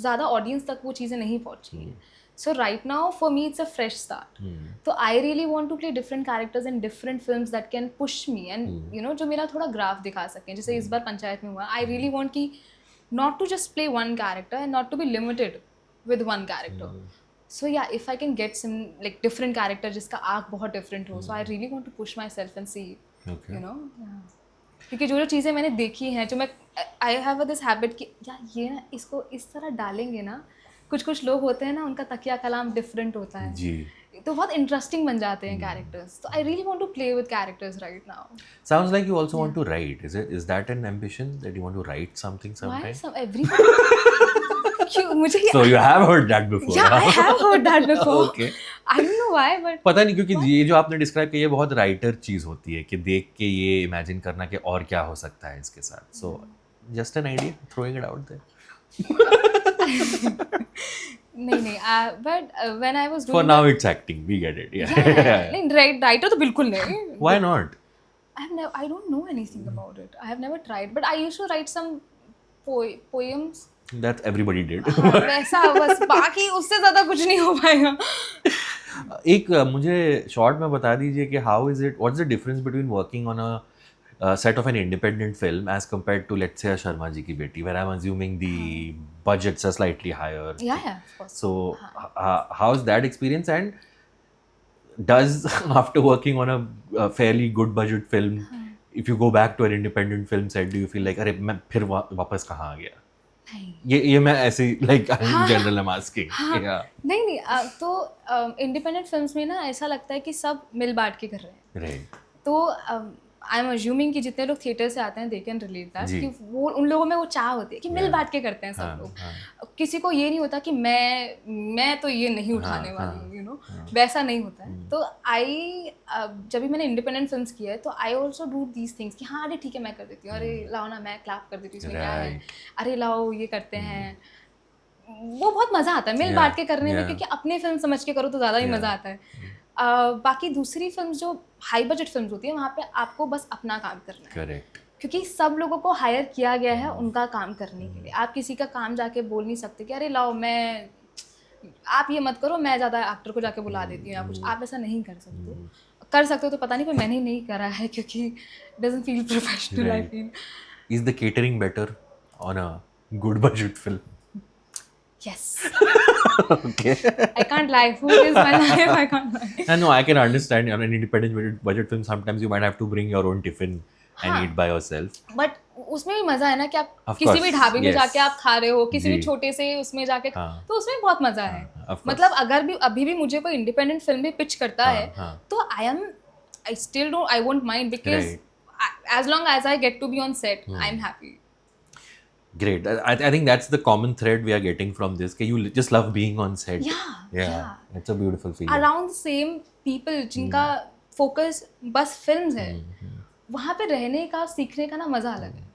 ज़्यादा ऑडियंस तक वो चीज़ें नहीं पहुँची हैं. So right now for me it's a fresh start. तो I really want to play different characters in different films that can push me and you know जो मेरा थोड़ा ग्राफ दिखा सकें. जैसे इस बार पंचायत में हुआ, आई रियली वांट कि not to just play one character and not to be limited with one character. So yeah, if I can get some like different character जिसका arc बहुत different हो, so I really want to push myself and see, Okay. you know, क्योंकि जो चीज़ें मैंने देखी हैं, जो मैं I have this habit कि यार ये ना इसको इस तरह डालेंगे ना, कुछ लोग होते हैं ना उनका तकिया कलाम different होता है, जी. तो बहुत इंटरेस्टिंग बन जाते हैं कैरेक्टर्स. तो I really want to play with characters right now. Sounds like you also want to write. Is that an ambition that you want to write something sometime? Why some everybody क्यों मुझे So you have heard that before. Yeah, I have heard that before. Okay. I don't know why, but पता नहीं क्योंकि ये जो आपने describe किया ये बहुत राइटर चीज होती है कि देख के ये इमेजिन करना कि और क्या हो सकता है इसके साथ. So just an idea, throwing it out there. नहीं but when I was doing For now it's acting. We get it. Yeah. नहीं राइटर तो बिल्कुल नहीं. Why not? I don't know anything about it. I have never tried, but I used to write some poems. That everybody did. हाँ, वैसा बस, बाकी उससे ज़्यादा कुछ नहीं हो पाएगा. एक मुझे शॉर्ट में बता दीजिए कि how is it? What's the difference between working on a set of an independent film as compared to let's say a Sharma ji ki beti, where I'm assuming the budgets are slightly higher. Yeah, of course. So how's that experience, and does after working on a fairly good budget film, if you go back to an independent film set, do you feel like अरे मैं फिर वापस कहाँ आ गया? नहीं. ये मैं ऐसे like in general I'm asking. Yeah. नहीं तो इंडिपेंडेंट फिल्म्स में ना ऐसा लगता है कि सब मिल बांट के कर रहे हैं. Right. तो आई एम अज्यूमिंग कि जितने लोग थिएटर से आते हैं दे कैन रिलेट दैट जी. कि वो उन लोगों में वो चाह होती है कि मिल Yeah. बांट के करते हैं सब हाँ, लोग. हाँ. किसी को ये नहीं होता कि मैं तो ये नहीं उठाने हाँ, वाली हाँ, हूँ, यू नो, वैसा नहीं होता है. तो आई जब भी मैंने इंडिपेंडेंट फिल्म्स किया है तो I also do these things कि हाँ अरे ठीक है मैं कर देती हूँ, अरे लाओ ना मैं क्लैप कर देती हूँ, इसमें क्या है, अरे लाओ ये करते हैं. वो बहुत मज़ा आता है मिल बांट के करने में, क्योंकि अपने फिल्म समझ के करो तो ज़्यादा ही मज़ा आता है. बाकी दूसरी फिल्म जो हाई बजट फिल्म होती है वहाँ पे आपको बस अपना काम करना है. Correct. क्योंकि सब लोगों को हायर किया गया है उनका काम करने के लिए. आप किसी का काम जाके बोल नहीं सकते कि अरे लाओ मैं आप ये मत करो, मैं ज़्यादा एक्टर को जाके बुला देती हूँ या कुछ. आप ऐसा नहीं कर सकते. कर सकते हो तो पता नहीं, पर मैंने नहीं करा है क्योंकि doesn't feel professional. I feel Is the catering better on a good budget film? yes. Okay. I can't lie. Food is my life. I can't lie. I know, I can understand on an independent budget film sometimes you might have to bring your own tiffin and eat by yourself. But उसमें भी मजा है ना कि आप Of किसी course, भी ढाबे में yes. जाके आप खा रहे हो, किसी भी जी. छोटे से उसमें जाके हाँ. तो उसमें बहुत मजा है. of course. मतलब अगर भी अभी भी मुझे कोई इंडिपेंडेंट फिल्म भी पिच करता है हाँ. तो I still don't, I won't mind because as long as I get to be on set, I'm happy. Great. I think that's the common thread we are getting from this. कि you just love being on set. Yeah. It's a beautiful feeling. Around the same people जिनका focus बस films है, वहाँ पे रहने का सीखने का ना मजा अलग है.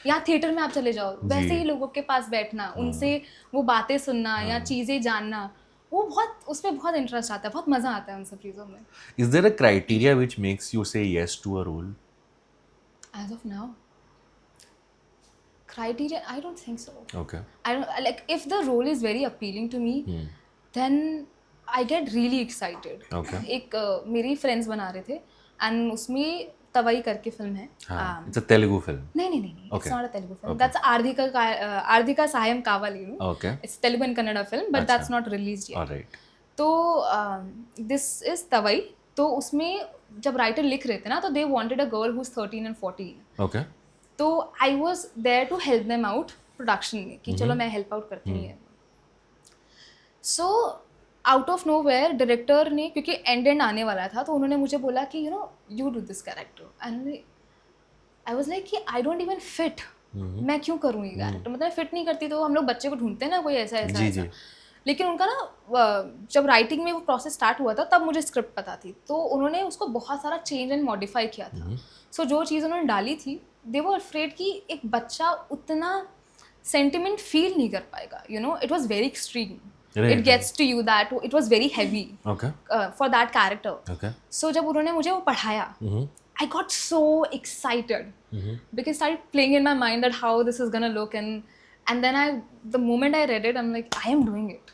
या थिएटर में आप चले जाओ, वैसे ही लोगों के पास बैठना, उनसे वो बातें सुनना या चीज़ें जानना, वो बहुत उसमें बहुत इंटरेस्ट आता है, बहुत मजा आता है उन सब चीज़ों में. Is there a criteria which makes you say yes to a role? As of now, criteria, I don't think so. Okay. I don't like if the role is very appealing to me, then I get really excited. Okay. एक मेरी friends बना रहे थे and उसमें तवई करके film है. It's a Telugu film. नहीं Okay. it's not a Telugu film. That's Ardhika Sayam Kavali. Okay. It's Telugu and Kannada film, but that's not released yet. All right. तो this is तवई. तो उसमें जब writer लिख रहे थे ना तो they wanted a girl who's 13 and 14. Okay. तो I was there to help them out production में कि चलो मैं हेल्प आउट करती हूँ. So out of nowhere director ने, क्योंकि एंड आने वाला था, तो उन्होंने मुझे बोला कि you do this character. And I was like कि आई डोंट इवन फिट. मैं क्यों करूँ ये कैरेक्टर, मतलब फिट नहीं करती. तो हम लोग बच्चे को ढूंढते हैं ना कोई ऐसा ऐसा ऐसा. लेकिन उनका ना जब राइटिंग में वो प्रोसेस स्टार्ट हुआ था तब मुझे स्क्रिप्ट पता थी, तो उन्होंने उसको बहुत सारा चेंज एंड मॉडिफाई किया था. सो जो चीज़ उन्होंने डाली थी, दे वर अफ्रेड कि एक बच्चा उतना सेंटिमेंट फील नहीं कर पाएगा. It was very extreme. It gets to you that it was very heavy for that character. So जब उन्होंने मुझे वो पढ़ाया, I got so excited because started playing in my mind that how this is gonna look, and then the moment I read it, I'm like, I am doing it.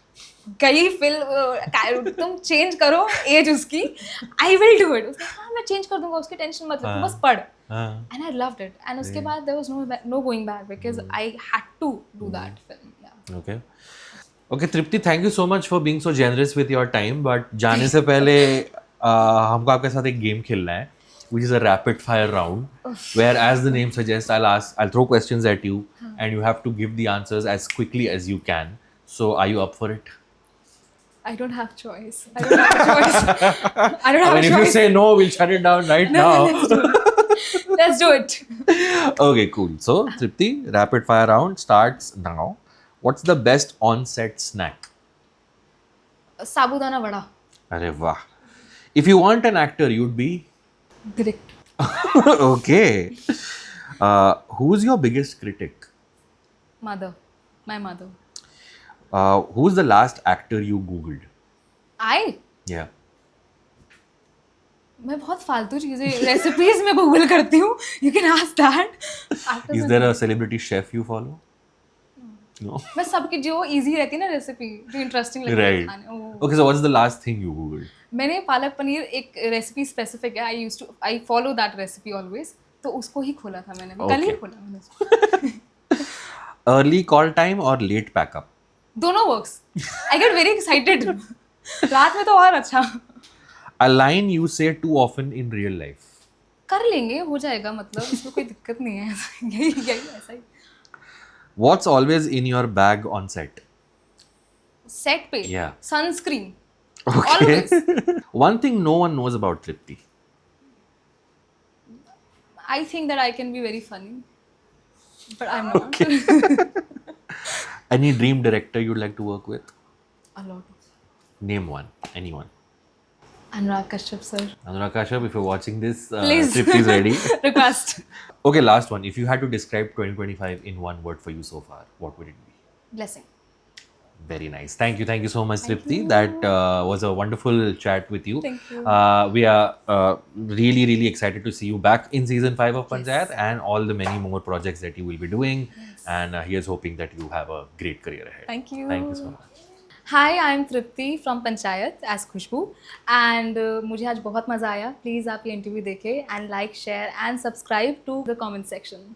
कई film तुम change करो as उसकी, I will do it. उसने कहा मैं change कर दूंगा, उसकी टेंशन मत लो, तू बस पढ़. And I loved it. And उसके बाद there was no going back because I had to do that film. Yeah. Okay, Tripti, thank you so much for being so generous with your time. But जाने से पहले हमको आपके साथ एक game खेलना है, which is a rapid fire round, where, as the name suggests, I'll throw questions at you, and you have to give the answers as quickly as you can. So, are you up for it? I don't have choice. I don't have a choice. If you say no, we'll shut it down right now. Let's do it. Okay, cool. So, Tripti, rapid fire round starts now. What's the best on-set snack? साबूदाना वड़ा. अरे वाह. If you want an actor, you'd be? Direct. Okay. Who's your biggest critic? Mother. My mother. Who's the last actor you Googled? I? Yeah. मैं बहुत फालतू चीजें recipes में Google करती हूँ. You can ask that. Is there a celebrity chef you follow? No. मैं सबकी जो इजी रहती है ना रेसिपी, जो इंटरेस्टिंग लगती है खाने. Okay, so what's the last thing you googled? मैंने पालक पनीर, एक रेसिपी स्पेसिफिक है, I follow that recipe always, तो उसको ही खोला था मैंने. कल ही खोला मैंने उसको. Early call time or late packup? दोनों works. I get very excited. रात में तो और अच्छा. A line you say too often in real life? कर लेंगे, हो जाएगा, मतलब इसमें कोई दिक्कत नहीं है. यही ऐसा ही. What's always in your bag on set? Set पे? Yeah. Sunscreen. Okay. Always. One thing no one knows about Tripti. I think that I can be very funny, but I'm not. Okay. Any dream director you'd like to work with? A lot. Name one. Anyone. Anurag Kashyap sir. Anurag Kashyap, if you're watching this, Please. Tripti is ready. Request. Okay, last one. If you had to describe 2025 in one word for you so far, what would it be? Blessing. Very nice. Thank you so much, Tripti. That was a wonderful chat with you. Thank you. We are really excited to see you back in season 5 of Panchayat and all the many more projects that you will be doing. Yes. And here's hoping that you have a great career ahead. Thank you. Thank you so much. Hi, I'm Tripti from Panchayat as Khushboo, and मुझे आज बहुत मज़ा आया. Please आप ये interview देखें and like, share and subscribe to the comment section.